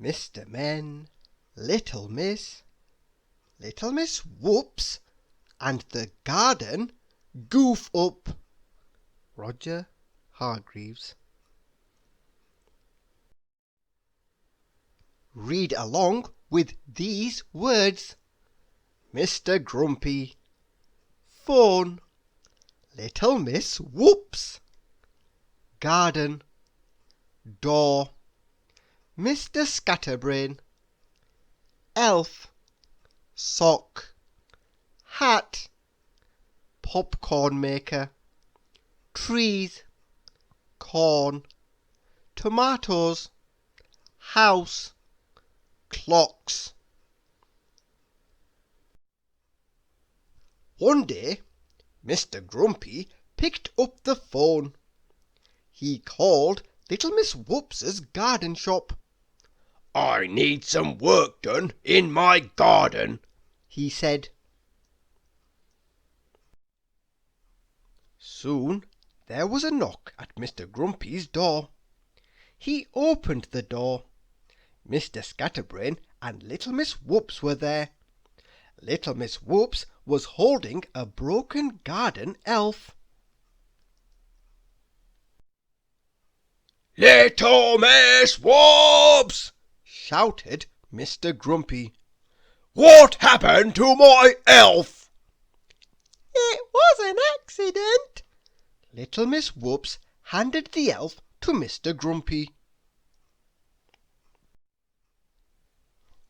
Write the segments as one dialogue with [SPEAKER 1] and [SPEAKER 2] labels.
[SPEAKER 1] Mr. Men, Little Miss Whoops, and the garden Goof up. Roger Hargreaves. Read along with these words: Mr. Grumpy, phone, Little Miss Whoops, garden, door, Mr. Scatterbrain, elf, sock, hat, popcorn maker, trees, corn, tomatoes, house, clocks. One day, Mr. Grumpy picked up the phone. He called Little Miss Whoops's garden shop. "I need some work done in my garden," he said. Soon there was a knock at Mr. Grumpy's door. He opened the door. Mr. Scatterbrain and Little Miss Whoops were there. Little Miss Whoops was holding a broken garden elf. "Little Miss Whoops!" shouted Mr. Grumpy. "What happened to my elf?" "It was an accident." Little Miss Whoops handed the elf to Mr. Grumpy.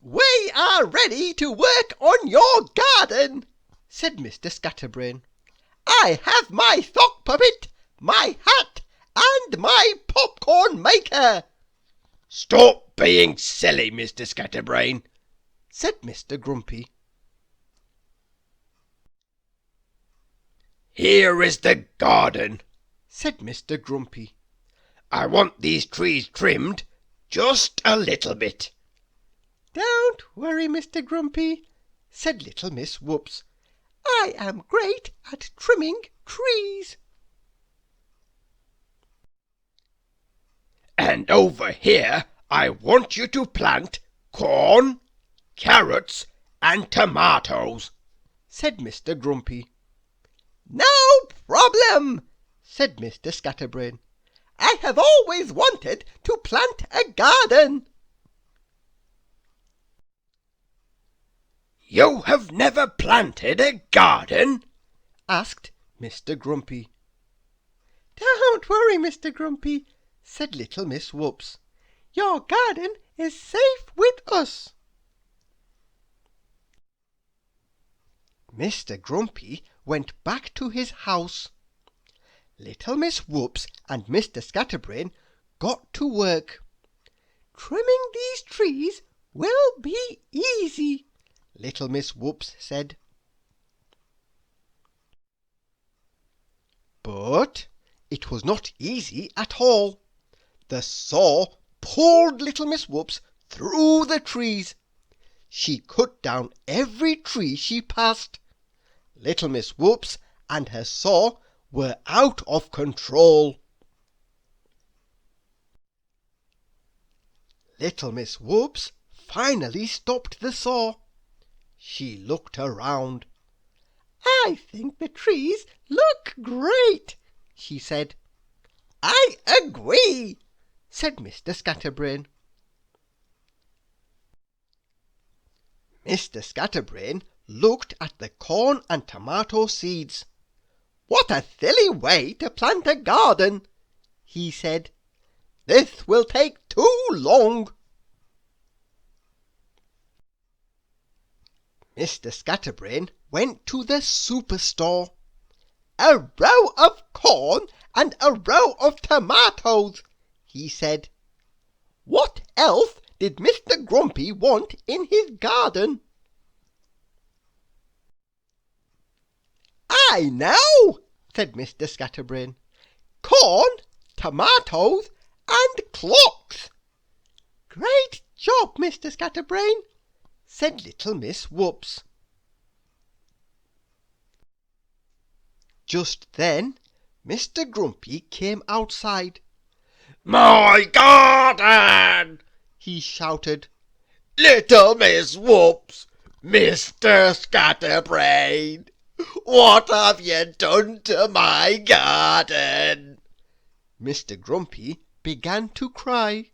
[SPEAKER 1] "We are ready to work on your garden," said Mr. Scatterbrain. "I have my sock puppet, my hat, and my popcorn maker." "Stop being silly, Mr. Scatterbrain," said Mr. Grumpy. "Here is the garden," said Mr. Grumpy. "I want these trees trimmed just a little bit." "Don't worry, Mr. Grumpy," said Little Miss Whoops. "I am great at trimming trees." "And over here I want you to plant corn, carrots, and tomatoes," said Mr. Grumpy. "No problem," said Mr. Scatterbrain. "I have always wanted to plant a garden." "You have never planted a garden?" asked Mr. Grumpy. "Don't worry, Mr. Grumpy," said Little Miss Whoops. "Your garden is safe with us." Mr. Grumpy went back to his house. Little Miss Whoops and Mr. Scatterbrain got to work. "Trimming these trees will be easy," Little Miss Whoops said. But it was not easy at all. The saw pulled Little Miss Whoops through the trees. She cut down every tree she passed. Little Miss Whoops and her saw were out of control. Little Miss Whoops finally stopped the saw. She looked around. "I think the trees look great," she said. "I agree," said Mr. Scatterbrain. Mr. Scatterbrain looked at the corn and tomato seeds. "What a silly way to plant a garden," he said. "This will take too long." Mr. Scatterbrain went to the superstore. "A row of corn and a row of tomatoes," he said. "What else did Mr. Grumpy want in his garden?" "I know," said Mr. Scatterbrain. "Corn, tomatoes, and clocks." "Great job, Mr. Scatterbrain," said Little Miss Whoops. Just then Mr. Grumpy came outside. "My garden!" he shouted. "Little Miss Whoops! Mr. Scatterbrain! What have you done to my garden?" Mr. Grumpy began to cry.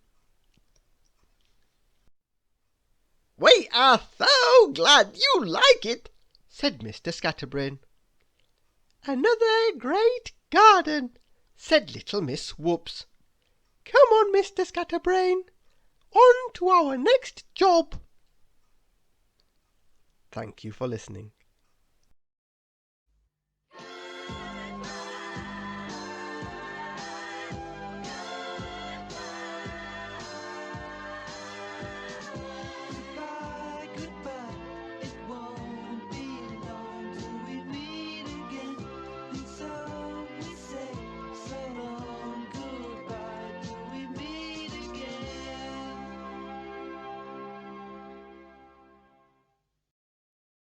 [SPEAKER 1] "We are so glad you like it," said Mr. Scatterbrain. "Another great garden," said little Miss Whoops. "Come on, Mr. Scatterbrain, on to our next job." Thank you for listening.